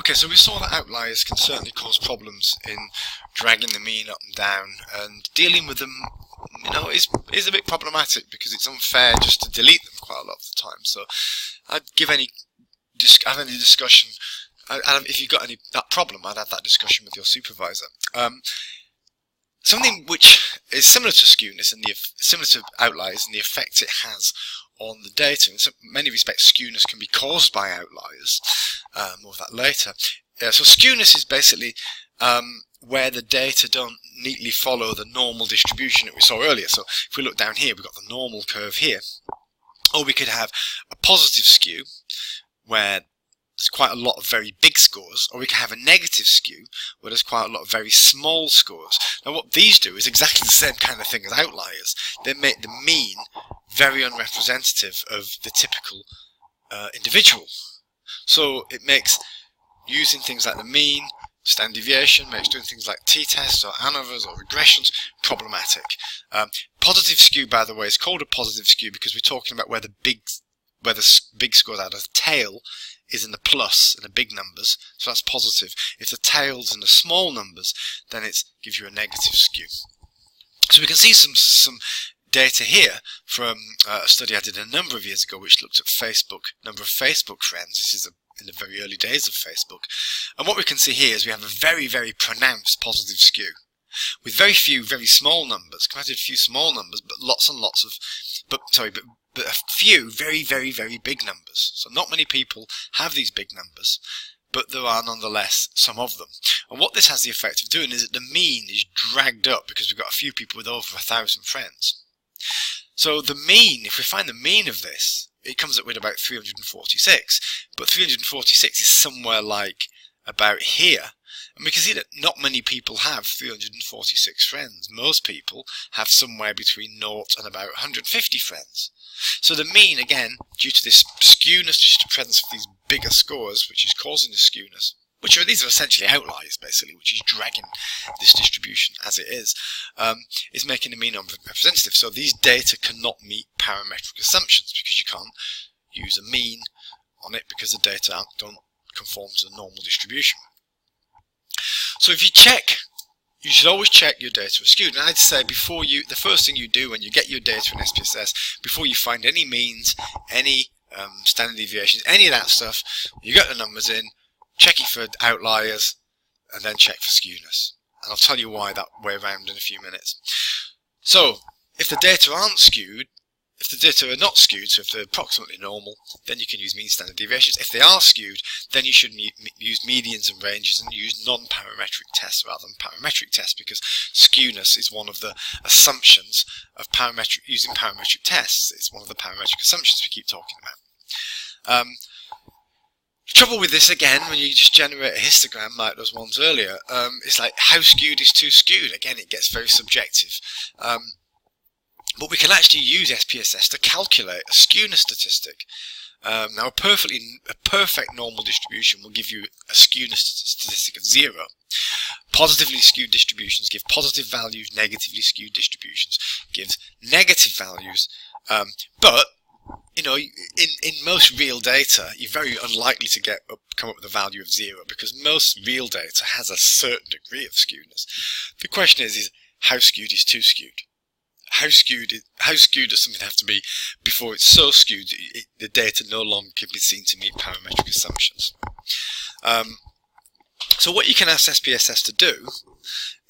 Okay, so we saw that outliers can certainly cause problems in dragging the mean up and down, and dealing with them, is a bit problematic because it's unfair just to delete them quite a lot of the time. So I'd have any discussion. If you've got that problem, I'd have that discussion with your supervisor. Something which is similar to skewness and similar to outliers and the effect it has on the data. In many respects, skewness can be caused by outliers. More of that later. So skewness is basically where the data don't neatly follow the normal distribution that we saw earlier. So if we look down here, we've got the normal curve here. Or we could have a positive skew where there's quite a lot of very big scores, or we can have a negative skew where there's quite a lot of very small scores. Now what these do is exactly the same kind of thing as outliers. They make the mean very unrepresentative of the typical individual. So it makes using things like the mean, standard deviation, makes doing things like t-tests or ANOVAs or regressions problematic. Positive skew, by the way, is called a positive skew because we're talking about where the big scores are. The tail is in the plus in the big numbers, so that's positive. If the tail's in the small numbers, then it gives you a negative skew. So we can see some data here from a study I did a number of years ago, which looked at number of Facebook friends. This is in the very early days of Facebook, and what we can see here is we have a very, very pronounced positive skew with very few very small numbers, quite a few small numbers, but lots and lots of, but a few very, very, very big numbers. So not many people have these big numbers, but there are nonetheless some of them. And what this has the effect of doing is that the mean is dragged up because we've got a few people with over 1,000 friends. So the mean, if we find the mean of this, it comes up with about 346, but 346 is somewhere like about here. And we can see that not many people have 346 friends. Most people have somewhere between 0 and about 150 friends. So the mean, again, due to this skewness, due to the presence of these bigger scores, which is causing the skewness, these are essentially outliers, basically, which is dragging this distribution as it is making the mean unrepresentative. So these data cannot meet parametric assumptions because you can't use a mean on it because the data don't conform to the normal distribution. So if you check, you should always check your data is skewed. And I'd say the first thing you do when you get your data in SPSS, before you find any means, any standard deviations, any of that stuff, you get the numbers in, check it for outliers, and then check for skewness. And I'll tell you why that way around in a few minutes. So if the data aren't skewed, if the data are not skewed, so if they're approximately normal, then you can use mean standard deviations. If they are skewed, then you should use medians and ranges and use non-parametric tests rather than parametric tests, because skewness is one of the assumptions of using parametric tests. It's one of the parametric assumptions we keep talking about. The trouble with this, again, when you just generate a histogram like those ones earlier, it's like how skewed is too skewed. Again, it gets very subjective. But we can actually use SPSS to calculate a skewness statistic. Now, a perfect normal distribution will give you a skewness statistic of 0. Positively skewed distributions give positive values. Negatively skewed distributions give negative values. But in most real data, you're very unlikely to come up with a value of 0 because most real data has a certain degree of skewness. The question is how skewed is too skewed? How skewed does something have to be before it's so skewed that the data no longer can be seen to meet parametric assumptions? So what you can ask SPSS to do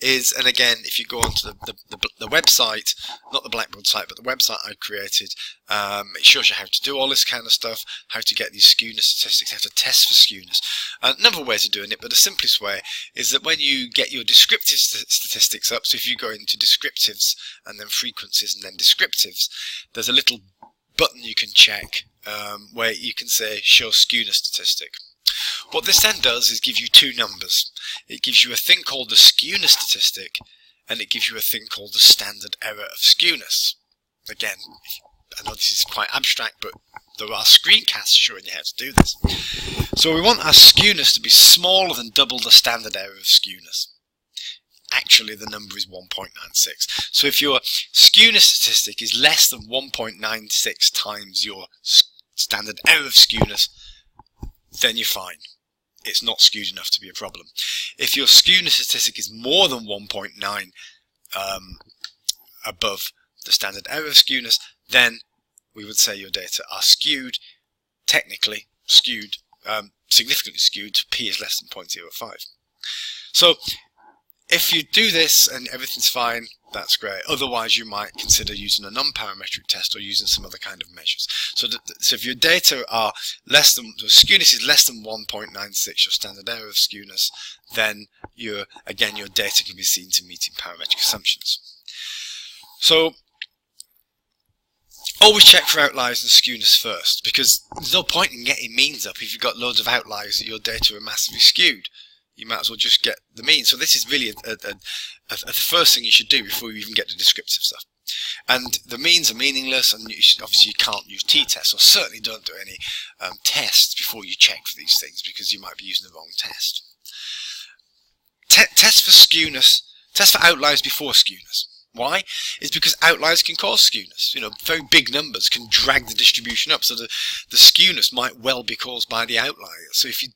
is, and again, if you go onto the website, not the Blackboard site, but the website I created, it shows you how to do all this kind of stuff, how to get these skewness statistics, how to test for skewness. A number of ways of doing it, but the simplest way is that when you get your descriptive statistics up, so if you go into descriptives and then frequencies and then descriptives, there's a little button you can check where you can say show skewness statistic. What this then does is give you two numbers. It gives you a thing called the skewness statistic, and it gives you a thing called the standard error of skewness. Again, I know this is quite abstract, but there are screencasts showing you how to do this. So we want our skewness to be smaller than double the standard error of skewness. Actually, the number is 1.96. So if your skewness statistic is less than 1.96 times your standard error of skewness, then you're fine. it's not skewed enough to be a problem. If your skewness statistic is more than 1.9 above the standard error of skewness, then we would say your data are skewed, technically skewed, significantly skewed to p is less than 0.05. So if you do this and everything's fine, that's great. Otherwise, you might consider using a non-parametric test or using some other kind of measures. So if your data are less than, the skewness is less than 1.96, your standard error of skewness, then your data can be seen to meeting parametric assumptions. So always check for outliers and skewness first, because there's no point in getting means up if you've got loads of outliers that your data are massively skewed. You might as well just get the mean. So this is really the first thing you should do before you even get the descriptive stuff. And the means are meaningless, and obviously you can't use t-tests, or certainly don't do any tests before you check for these things, because you might be using the wrong test. Test for skewness, test for outliers before skewness. Why? It's because outliers can cause skewness. You know, very big numbers can drag the distribution up, so the skewness might well be caused by the outliers. So if you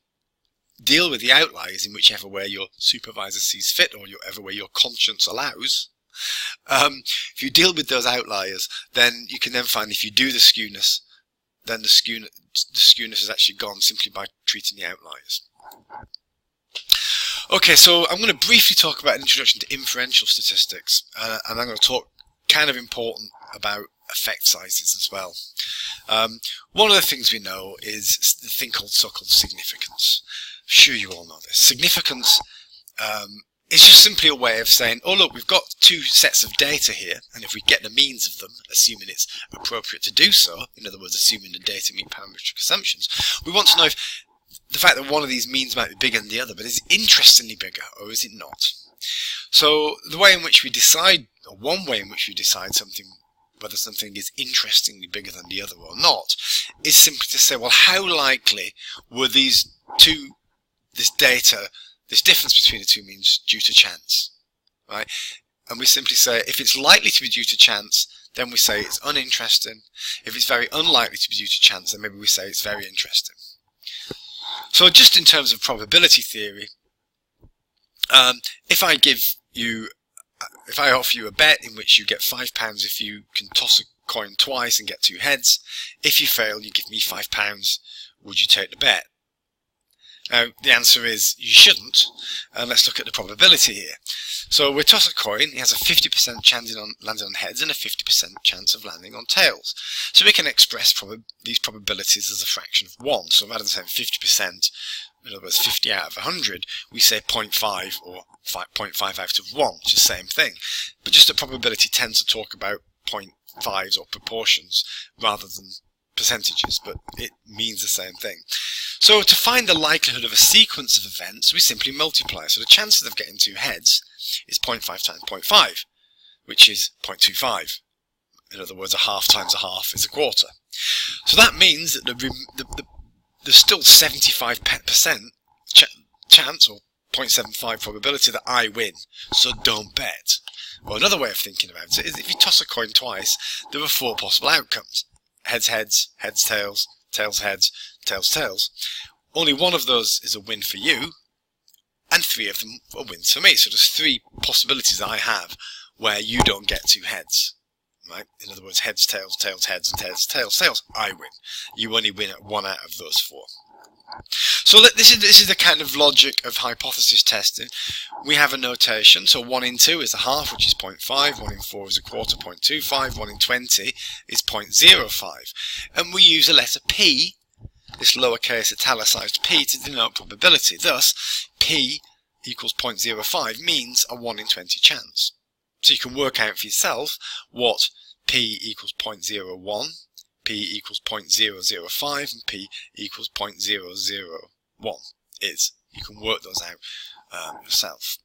deal with the outliers in whichever way your supervisor sees fit, or whichever way your conscience allows, if you deal with those outliers, then you can then find if you do the skewness, then the skewness is actually gone simply by treating the outliers. Okay, so I'm going to briefly talk about an introduction to inferential statistics, and I'm going to talk kind of important about effect sizes as well. One of the things we know is the thing called so-called significance. I'm sure you all know this. Significance is just simply a way of saying, oh look, we've got two sets of data here, and if we get the means of them, assuming it's appropriate to do so, in other words, assuming the data meet parametric assumptions, we want to know if the fact that one of these means might be bigger than the other, but is it interestingly bigger, or is it not? So the way in which we decide, or one way in which we decide something, whether something is interestingly bigger than the other or not, is simply to say, well, how likely were this difference between the two means due to chance, right? And we simply say, if it's likely to be due to chance, then we say it's uninteresting. If it's very unlikely to be due to chance, then maybe we say it's very interesting. So just in terms of probability theory, if I offer you a bet in which you get £5 if you can toss a coin twice and get two heads, if you fail, you give me £5, would you take the bet? Now, the answer is you shouldn't, and let's look at the probability here. So we toss a coin, it has a 50% chance of landing on heads and a 50% chance of landing on tails. So we can express these probabilities as a fraction of 1. So rather than saying 50%, in other words 50 out of 100, we say 0.5 or 0.5 out of 1, which is the same thing. But just that probability tends to talk about 0.5s or proportions rather than percentages, but it means the same thing. So to find the likelihood of a sequence of events, we simply multiply. So the chances of getting two heads is 0.5 times 0.5, which is 0.25. In other words, a half times a half is a quarter. So that means that there's still 75% chance, or 0.75 probability, that I win. So don't bet. Well, another way of thinking about it is if you toss a coin twice, there are 4 possible outcomes. Heads, heads, heads, tails, tails, heads, tails, tails. Only one of those is a win for you, and 3 of them are wins for me. So there's 3 possibilities I have where you don't get 2 heads. Right? In other words, heads, tails, tails, heads, and tails, tails, tails. I win. You only win at 1 out of those 4. So this is the kind of logic of hypothesis testing. We have a notation. So 1 in 2 is a half, which is 0.5. 1 in 4 is a quarter, 0.25. 1 in 20 is 0.05. And we use a letter P, this lowercase italicized p, to denote probability. Thus, P equals 0.05 means a 1 in 20 chance. So you can work out for yourself what P equals 0.01, P equals 0.005, and P equals 0.001 is. You can work those out yourself.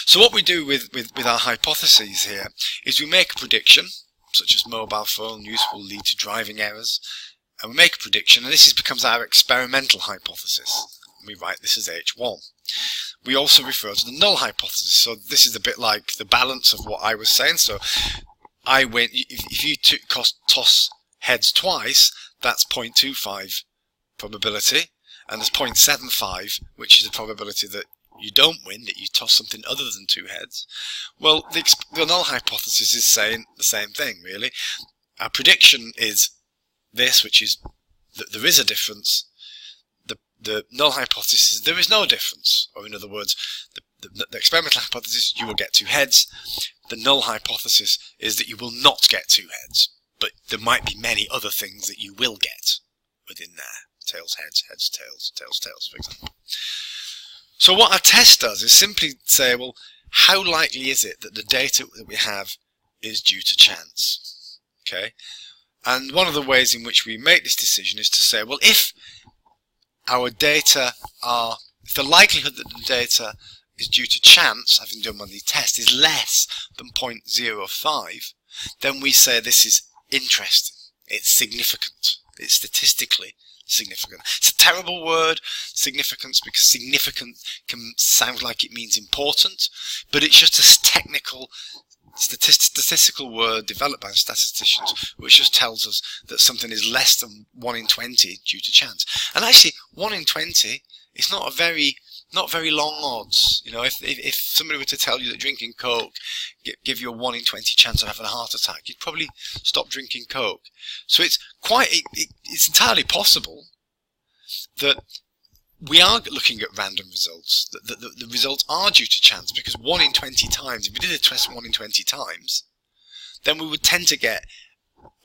So what we do with our hypotheses here is we make a prediction, such as mobile phone use will lead to driving errors, and we make a prediction, and this becomes our experimental hypothesis. We write this as H1. We also refer to the null hypothesis. So this is a bit like the balance of what I was saying. So I win. If you toss heads twice, that's 0.25 probability. and there's 0.75, which is the probability that you don't win, that you toss something other than 2 heads. Well, the null hypothesis is saying the same thing, really. Our prediction is this, which is that there is a difference. The null hypothesis is there is no difference, or in other words, the experimental hypothesis, you will get 2 heads. The null hypothesis is that you will not get 2 heads, but there might be many other things that you will get within there. Tails, heads, heads, tails, tails, tails, for example. So what our test does is simply say, well, how likely is it that the data that we have is due to chance? Okay, and one of the ways in which we make this decision is to say, well, if our data are, if the likelihood that the data is due to chance, having done one of these tests, is less than 0.05, then we say this is interesting, it's significant, it's statistically significant. It's a terrible word, significance, because significant can sound like it means important, but it's just a technical statistical word developed by statisticians which just tells us that something is less than 1 in 20 due to chance. And actually 1 in 20 is not very long odds. You know, if somebody were to tell you that drinking Coke give you a 1 in 20 chance of having a heart attack, you'd probably stop drinking Coke. So it's it's entirely possible that we are looking at random results, that the results are due to chance, because 1 in 20 times, if we did a test 1 in 20 times, then we would tend to get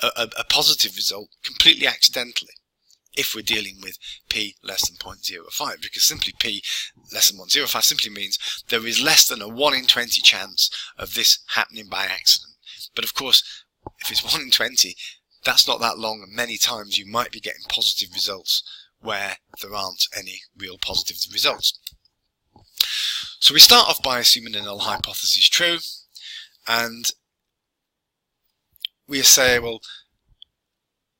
a positive result completely accidentally if we're dealing with p less than 0.05, because simply p less than 0.05 simply means there is less than a 1 in 20 chance of this happening by accident. But of course, if it's 1 in 20, that's not that long, and many times you might be getting positive results where there aren't any real positive results. So we start off by assuming the null hypothesis is true, and we say, well,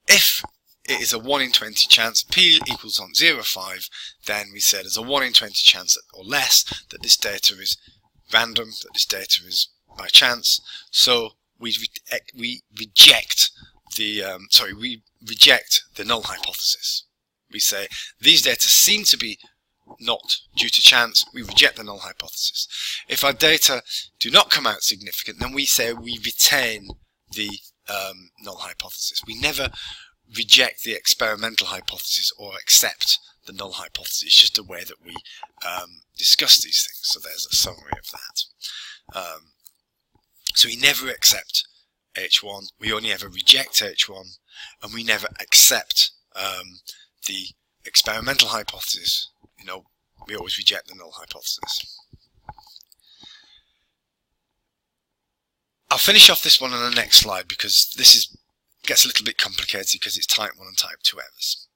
if it is a 1 in 20 chance, p equals 0.05, then we say there's a 1 in 20 chance or less that this data is random, that this data is by chance. So we reject the null hypothesis. We say these data seem to be not due to chance. We reject the null hypothesis. If our data do not come out significant, then we say we retain the null hypothesis. We never reject the experimental hypothesis or accept the null hypothesis. It's just a way that we discuss these things. So there's a summary of that. So we never accept H1, we only ever reject H1, and we never accept the experimental hypothesis. You know, we always reject the null hypothesis. I'll finish off this one on the next slide, because this gets a little bit complicated because it's type 1 and type 2 errors.